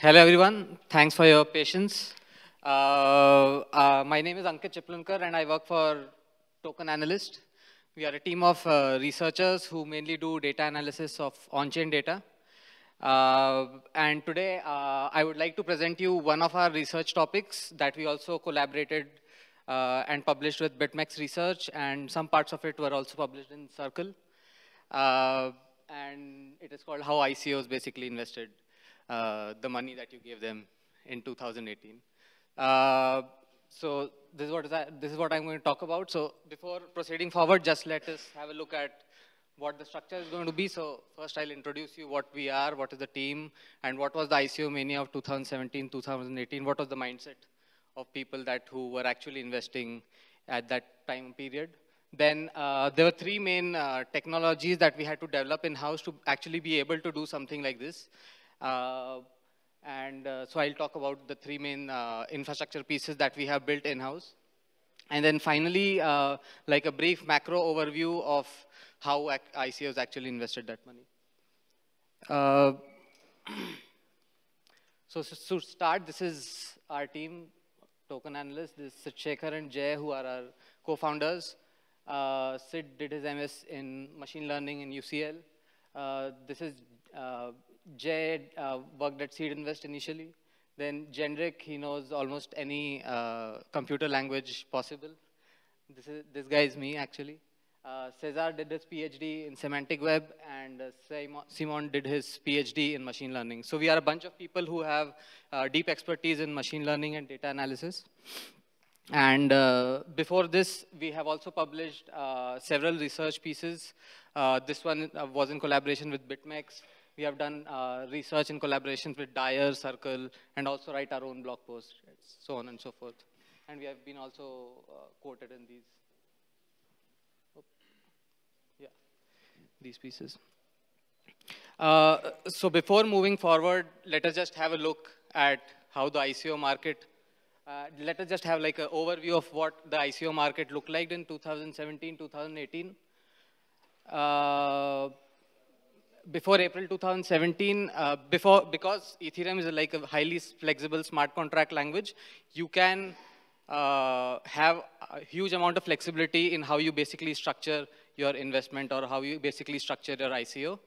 Hello, everyone. Thanks for your patience. My name is Ankit Chiplunkar, and I work for Token Analyst. We are a team of researchers who mainly do data analysis of on-chain data. And today, I would like to present you one of our research topics that we also collaborated and published with BitMEX Research, and some parts of it were also published in Circle. And it is called How ICOs basically invested the money that you gave them in 2018. So this is what I'm going to talk about. So before proceeding forward, just let us have a look at what the structure is going to be. So first I'll introduce you what we are, what is the team, and what was the ICO mania of 2017, 2018, what was the mindset of people who were actually investing at that time period. Then there were three main technologies that we had to develop in-house to actually be able to do something like this. So I'll talk about the three main infrastructure pieces that we have built in-house. And then finally, like a brief macro overview of how ICOs actually invested that money. So to start, this is our team, Token Analysts. This is Shekhar and Jay, who are our co-founders. Sid did his MS in machine learning in UCL. This is Jay worked at Seed Invest initially. Then Jendrik, he knows almost any computer language possible. This guy is me, actually. Cesar did his PhD in semantic web, and Simon did his PhD in machine learning. So we are a bunch of people who have deep expertise in machine learning and data analysis. And before this, we have also published several research pieces. This one was in collaboration with BitMEX. We have done research in collaboration with Dyer, Circle, and also write our own blog posts, so on and so forth. And we have been also quoted in these pieces. So before moving forward, let us just have a look at how the ICO market, let us just have like an overview of what the ICO market looked like in 2017, 2018. Before April 2017, because Ethereum is like a highly flexible smart contract language, you can have a huge amount of flexibility in how you basically structure your investment or how you basically structure your ICO.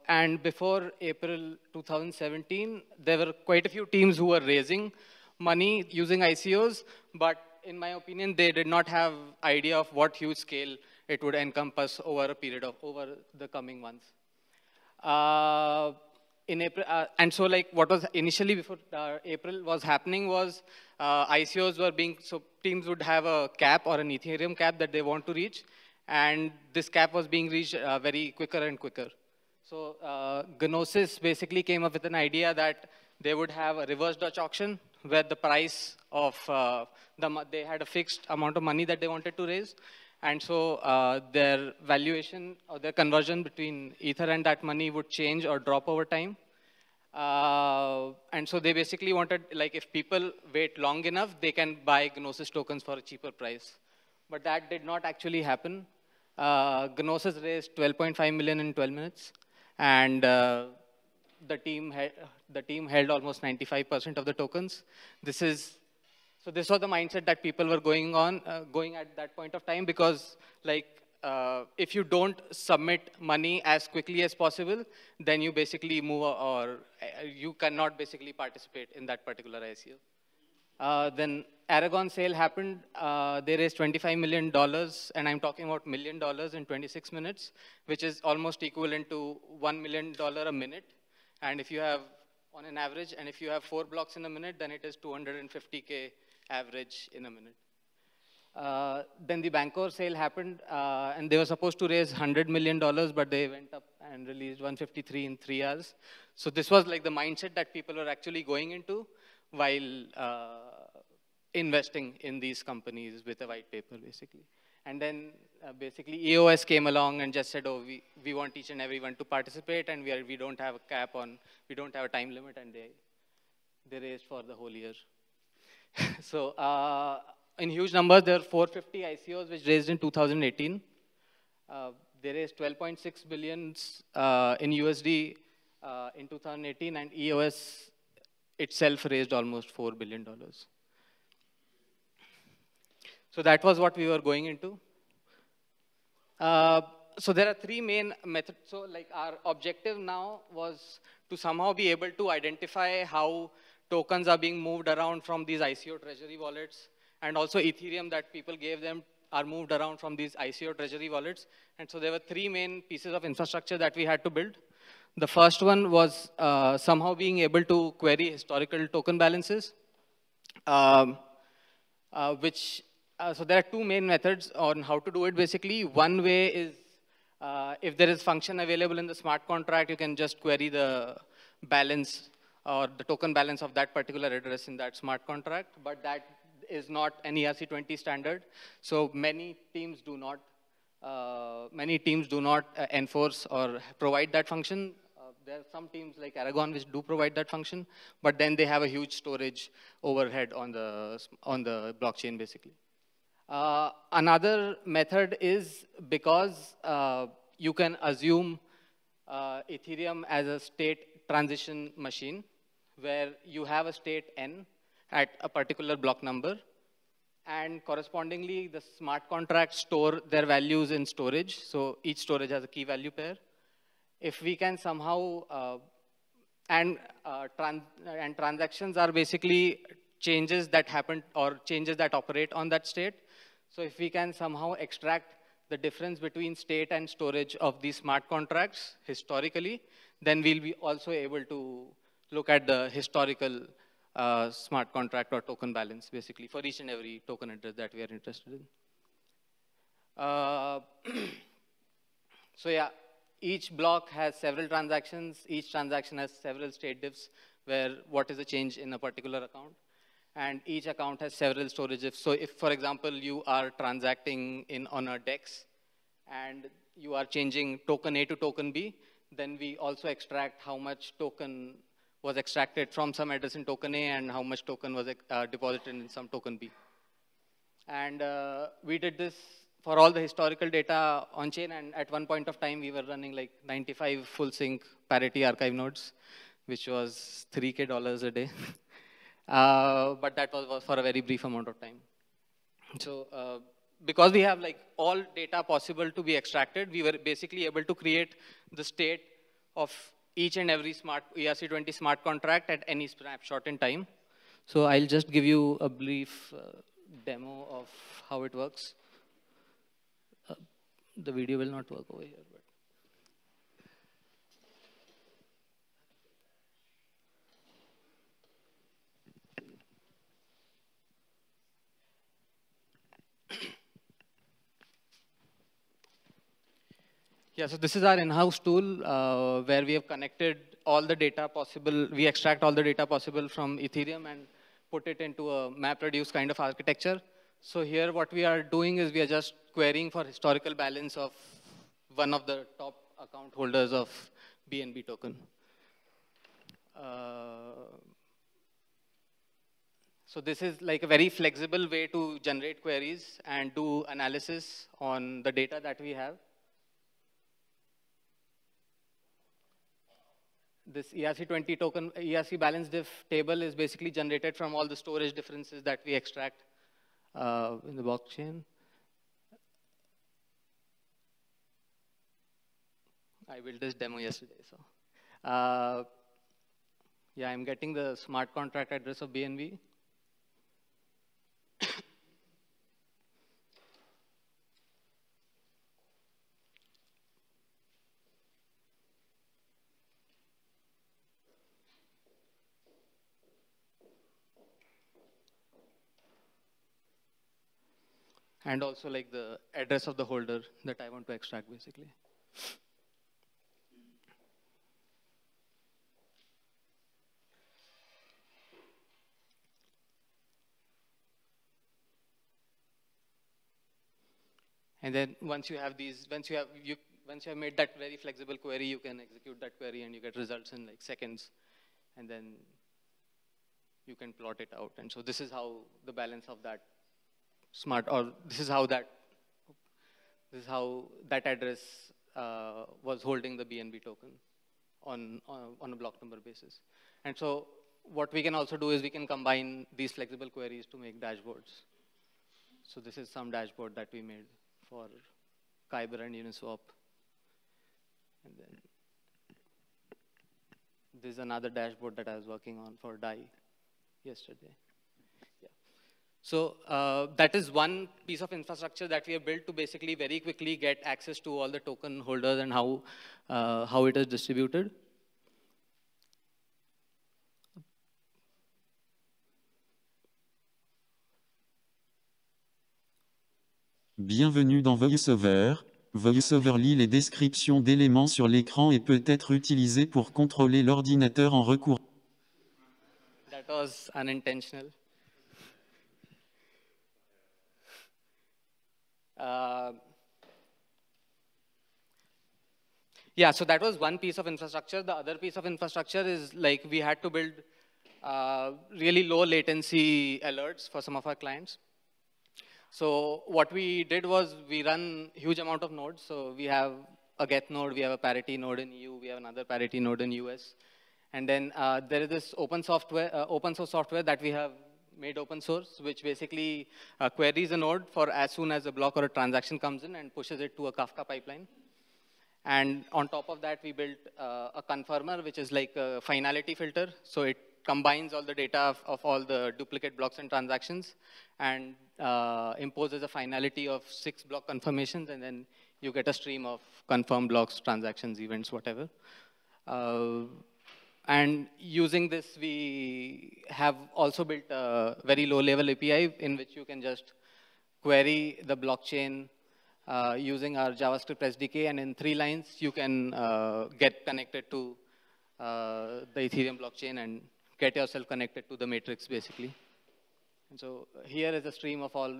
And before April 2017, there were quite a few teams who were raising money using ICOs, but in my opinion, they did not have idea of what huge scale it would encompass over a period of over the coming months. In April, and so like what was initially before April was happening was ICOs were being, so teams would have a cap or an Ethereum cap that they want to reach, and this cap was being reached very quicker and quicker. So Gnosis basically came up with an idea that they would have a reverse Dutch auction where the price of, they had a fixed amount of money that they wanted to raise. And so their valuation or their conversion between Ether and that money would change or drop over time. And so they basically wanted, like if people wait long enough, they can buy Gnosis tokens for a cheaper price. But that did not actually happen. Gnosis raised 12.5 million in 12 minutes. And the team held almost 95% of the tokens. So this was the mindset that people were going at that point of time, because like if you don't submit money as quickly as possible, then you basically move or you cannot basically participate in that particular ICO. Then Aragon sale happened. They raised $25 million, and I'm talking about $1 million in 26 minutes, which is almost equivalent to $1 million a minute. And if you have, on an average, and if you have 4 blocks in a minute, then it is 250K average in a minute. Then the Bancor sale happened, and they were supposed to raise $100 million, but they went up and released 153 in 3 hours. So this was like the mindset that people were actually going into while investing in these companies with a white paper, basically. And then basically EOS came along and just said, oh, we want each and everyone to participate, and we don't have a cap on, we don't have a time limit, and they raised for the whole year. So in huge numbers, there are 450 ICOs which raised in 2018. They raised 12.6 billion in USD in 2018, and EOS itself raised almost $4 billion. So that was what we were going into. So there are three main methods. So like our objective now was to somehow be able to identify how tokens are being moved around from these ICO treasury wallets, and also Ethereum that people gave them are moved around from these ICO treasury wallets. And so there were three main pieces of infrastructure that we had to build. The first one was somehow being able to query historical token balances, so there are two main methods on how to do it basically. One way is if there is function available in the smart contract, you can just query the balance or the token balance of that particular address in that smart contract, but that is not an ERC-20 standard. So many teams do not enforce or provide that function. There are some teams like Aragon which do provide that function, but then they have a huge storage overhead on the blockchain basically. Another method is because you can assume Ethereum as a state transition machine where you have a state n at a particular block number, and correspondingly the smart contracts store their values in storage. So each storage has a key value pair. If we can somehow, and transactions are basically changes that happen or changes that operate on that state. So if we can somehow extract the difference between state and storage of these smart contracts historically, then we'll be also able to look at the historical smart contract or token balance basically for each and every token address that we are interested in. So yeah, each block has several transactions. Each transaction has several state diffs where what is the change in a particular account. And each account has several storage diffs. So if, for example, you are transacting on a DEX and you are changing token A to token B, then we also extract how much token was extracted from some address in token A and how much token was deposited in some token B. And we did this for all the historical data on chain, and at one point of time we were running like 95 full sync parity archive nodes, which was $3K a day. But that was for a very brief amount of time. So because we have like all data possible to be extracted, we were basically able to create the state of each and every smart ERC-20 smart contract at any snapshot in time. So I'll just give you a brief demo of how it works. The video will not work over here. But yeah, so this is our in-house tool where we have connected all the data possible. We extract all the data possible from Ethereum and put it into a MapReduce kind of architecture. So here what we are doing is we are just querying for historical balance of one of the top account holders of BNB token. So this is like a very flexible way to generate queries and do analysis on the data that we have. This ERC-20 token, ERC balance diff table is basically generated from all the storage differences that we extract in the blockchain. I built this demo yesterday, so. Yeah, I'm getting the smart contract address of BNB. And also like the address of the holder that I want to extract basically. And then once you have these, once you have made that very flexible query, you can execute that query and you get results in like seconds. And then you can plot it out. And so this is how the balance of that this is how that address was holding the BNB token on a block number basis. And so what we can also do is we can combine these flexible queries to make dashboards. So this is some dashboard that we made for Kyber and Uniswap. And then this is another dashboard that I was working on for DAI yesterday. Yeah. So that is one piece of infrastructure that we have built to basically very quickly get access to all the token holders and how it is distributed. Bienvenue dans VoiceOver. VoiceOver lit les descriptions d'éléments sur l'écran et peut être utilisé pour contrôler l'ordinateur en recours. That was unintentional. Yeah, so that was one piece of infrastructure. The other piece of infrastructure is like we had to build really low latency alerts for some of our clients. So what we did was we run huge amount of nodes. So we have a get node, we have a parity node in EU, we have another parity node in US. And then there is this open source software that we have made open source, which basically queries a node for as soon as a block or a transaction comes in and pushes it to a Kafka pipeline. And on top of that, we built a confirmer, which is like a finality filter. So it combines all the data of all the duplicate blocks and transactions and imposes a finality of 6 block confirmations, and then you get a stream of confirmed blocks, transactions, events, whatever. And using this, we have also built a very low-level API in which you can just query the blockchain using our JavaScript SDK, and in 3 lines, you can get connected to the Ethereum blockchain and get yourself connected to the matrix, basically. And so here is a stream of all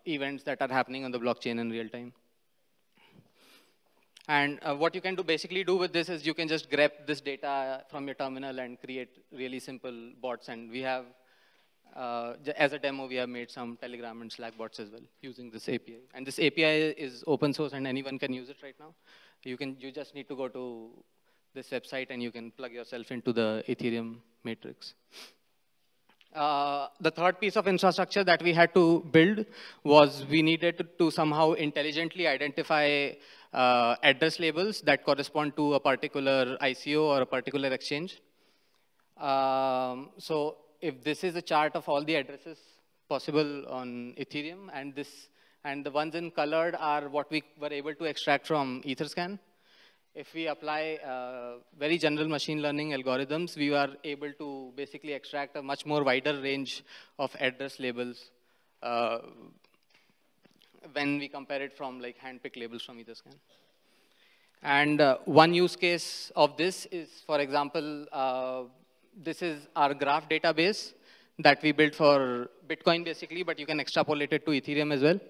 events that are happening on the blockchain in real time. And what you can basically do with this is you can just grab this data from your terminal and create really simple bots. And we have, as a demo, we have made some Telegram and Slack bots as well using this API. And this API is open source and anyone can use it right now. You just need to go to this website and you can plug yourself into the Ethereum matrix. The third piece of infrastructure that we had to build was we needed to somehow intelligently identify address labels that correspond to a particular ICO or a particular exchange. So if this is a chart of all the addresses possible on Ethereum, and the ones in colored are what we were able to extract from Etherscan. If we apply very general machine learning algorithms, we are able to basically extract a much more wider range of address labels when we compare it from like hand-picked labels from Etherscan. And one use case of this is, for example, this is our graph database that we built for Bitcoin basically, but you can extrapolate it to Ethereum as well.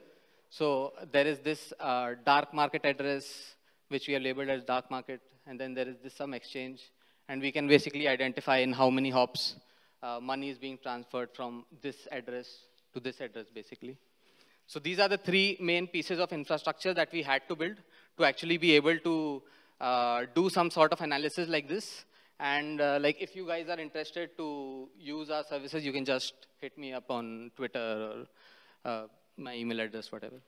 So there is this dark market address, which we have labeled as dark market, and then there is this some exchange, and we can basically identify in how many hops money is being transferred from this address to this address, basically. So these are the 3 main pieces of infrastructure that we had to build to actually be able to do some sort of analysis like this. And like if you guys are interested to use our services, you can just hit me up on Twitter or my email address, whatever.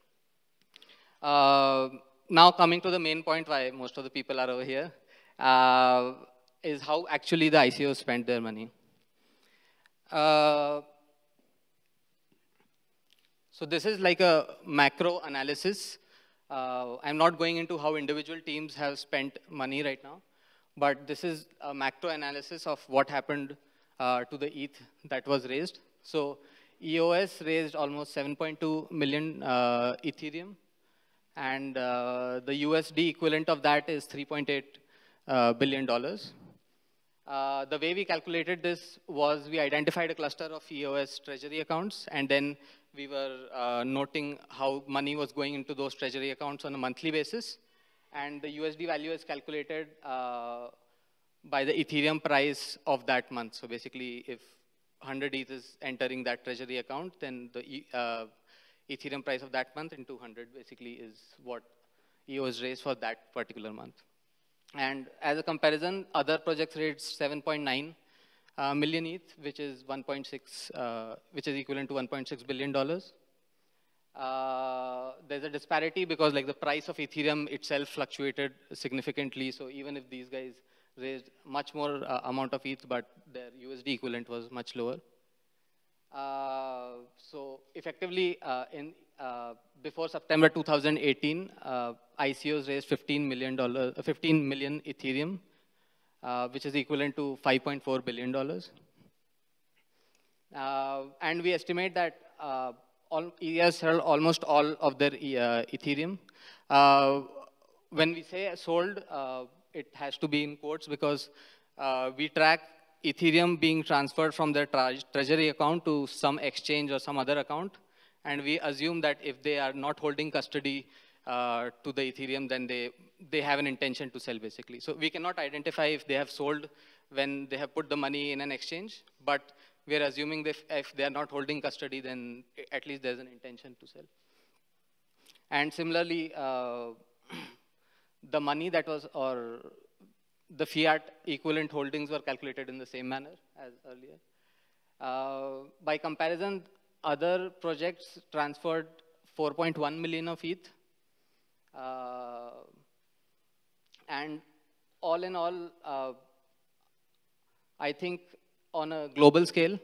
Now coming to the main point why most of the people are over here, is how actually the ICOs spent their money. So this is like a macro analysis. I'm not going into how individual teams have spent money right now, but this is a macro analysis of what happened to the ETH that was raised. So EOS raised almost 7.2 million Ethereum. And the USD equivalent of that is $3.8 billion. The way we calculated this was we identified a cluster of EOS treasury accounts, and then we were noting how money was going into those treasury accounts on a monthly basis. And the USD value is calculated by the Ethereum price of that month. So basically, if 100 ETH is entering that treasury account, then the Ethereum price of that month into 100 basically is what EOS raised for that particular month. And as a comparison, other projects raised 7.9 million ETH, which is 1.6, which is equivalent to $1.6 billion. There's a disparity because like the price of Ethereum itself fluctuated significantly. So even if these guys raised much more amount of ETH, but their USD equivalent was much lower. So effectively, before September 2018, ICOs raised $15 million Ethereum, which is equivalent to $5.4 billion. And we estimate that EOS sold almost all of their Ethereum. When we say sold, it has to be in quotes because we track Ethereum being transferred from their treasury account to some exchange or some other account. And we assume that if they are not holding custody to the Ethereum, then they have an intention to sell, basically. So we cannot identify if they have sold when they have put the money in an exchange, but we are assuming that if they are not holding custody, then at least there's an intention to sell. And similarly, the money that was, or the fiat equivalent holdings were calculated in the same manner as earlier. By comparison, other projects transferred 4.1 million of ETH. And all in all, I think on a global scale,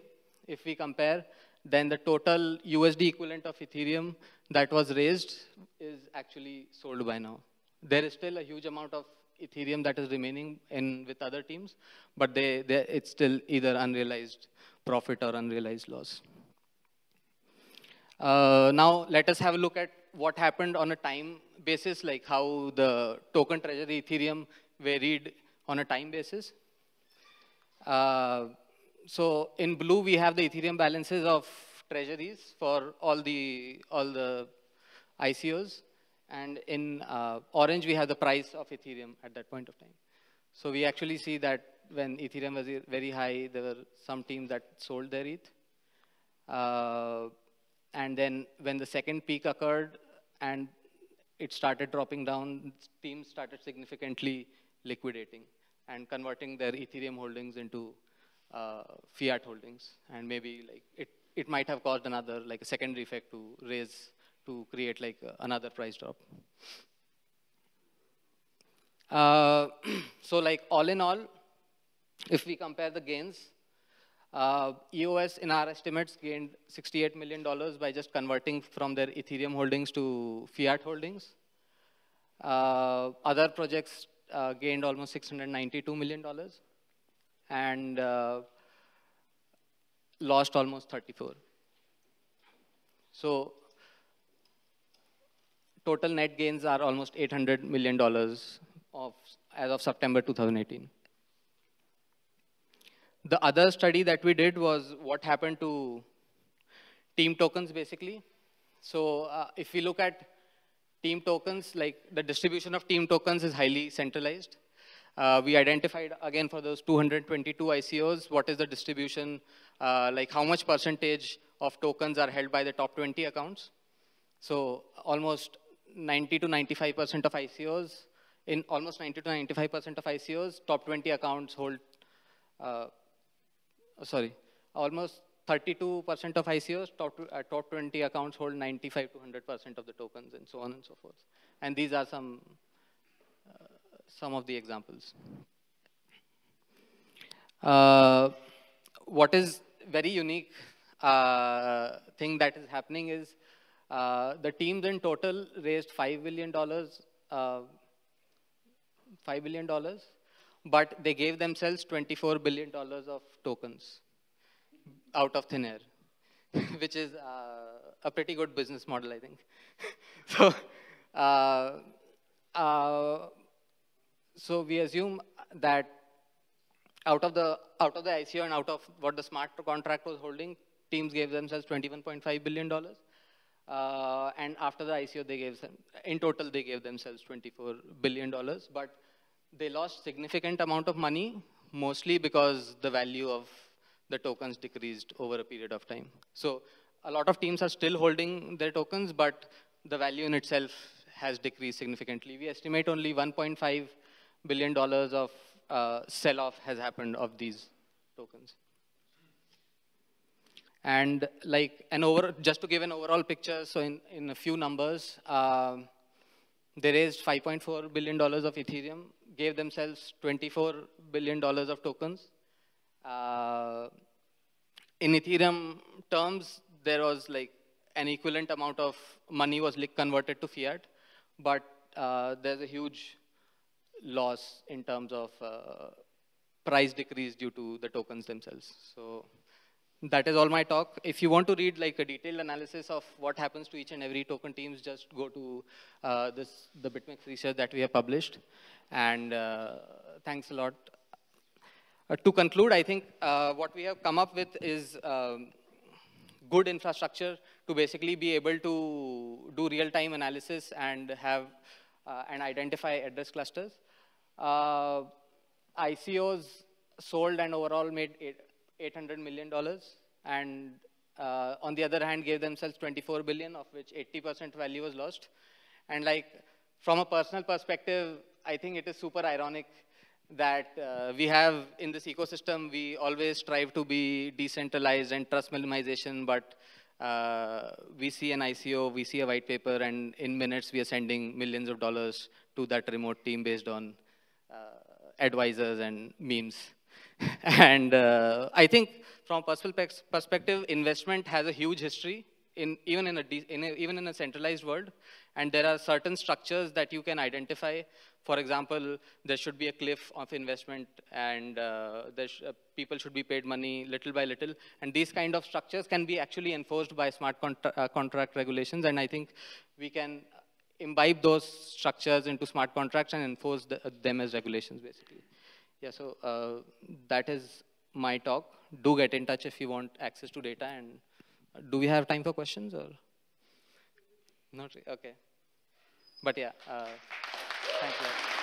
if we compare, then the total USD equivalent of Ethereum that was raised is actually sold by now. There is still a huge amount of Ethereum that is remaining with other teams, but it's still either unrealized profit or unrealized loss. Now, let us have a look at what happened on a time basis, like how the token treasury Ethereum varied on a time basis. So in blue, we have the Ethereum balances of treasuries for all the ICOs. And in orange, we have the price of Ethereum at that point of time. So we actually see that when Ethereum was very high, there were some teams that sold their ETH. And then when the second peak occurred and it started dropping down, teams started significantly liquidating and converting their Ethereum holdings into fiat holdings. And maybe like it might have caused another, like a secondary effect to create like another price drop. So like all in all, if we compare the gains, EOS in our estimates gained $68 million by just converting from their Ethereum holdings to fiat holdings. Other projects gained almost $692 million and lost almost 34. So total net gains are almost $800 million as of September 2018. The other study that we did was what happened to team tokens, basically. So if we look at team tokens, like the distribution of team tokens is highly centralized. We identified, again, for those 222 ICOs, what is the distribution, like how much percentage of tokens are held by the top 20 accounts. So almost 90 to 95% of ICOs, in almost 90 to 95% of ICOs, top 20 accounts hold, almost 32% of ICOs, top 20 accounts hold 95 to 100% of the tokens, and so on and so forth. And these are some of the examples. What is very unique thing that is happening is the teams in total raised $5 billion, but they gave themselves $24 billion of tokens out of thin air, which is a pretty good business model, I think. So we assume that out of the ICO and out of what the smart contract was holding, teams gave themselves $21.5 billion. And after the ICO, in total, they gave themselves $24 billion. But they lost significant amount of money, mostly because the value of the tokens decreased over a period of time. So a lot of teams are still holding their tokens, but the value in itself has decreased significantly. We estimate only $1.5 billion of sell-off has happened of these tokens. And like just to give an overall picture, so in a few numbers, they raised $5.4 billion of Ethereum, gave themselves $24 billion of tokens. In Ethereum terms, there was like an equivalent amount of money was converted to fiat, but there's a huge loss in terms of price decrease due to the tokens themselves. So that is all my talk. If you want to read like a detailed analysis of what happens to each and every token teams, just go to the BitMEX research that we have published. And thanks a lot. To conclude, I think what we have come up with is good infrastructure to basically be able to do real-time analysis and have and identify address clusters. ICOs sold and overall made $800 million, and on the other hand, gave themselves 24 billion, of which 80% value was lost. And like from a personal perspective, I think it is super ironic that we have in this ecosystem, we always strive to be decentralized and trust minimization, but we see an ICO, we see a white paper, and in minutes we are sending millions of dollars to that remote team based on advisors and memes. And I think from a personal perspective, investment has a huge history even in a centralized world, and there are certain structures that you can identify. For example, there should be a cliff of investment, and people should be paid money little by little. And these kind of structures can be actually enforced by smart contract regulations, and I think we can imbibe those structures into smart contracts and enforce them as regulations, basically. Yeah, so that is my talk. Do get in touch if you want access to data. And do we have time for questions or? Not really? Okay. But yeah, thank you.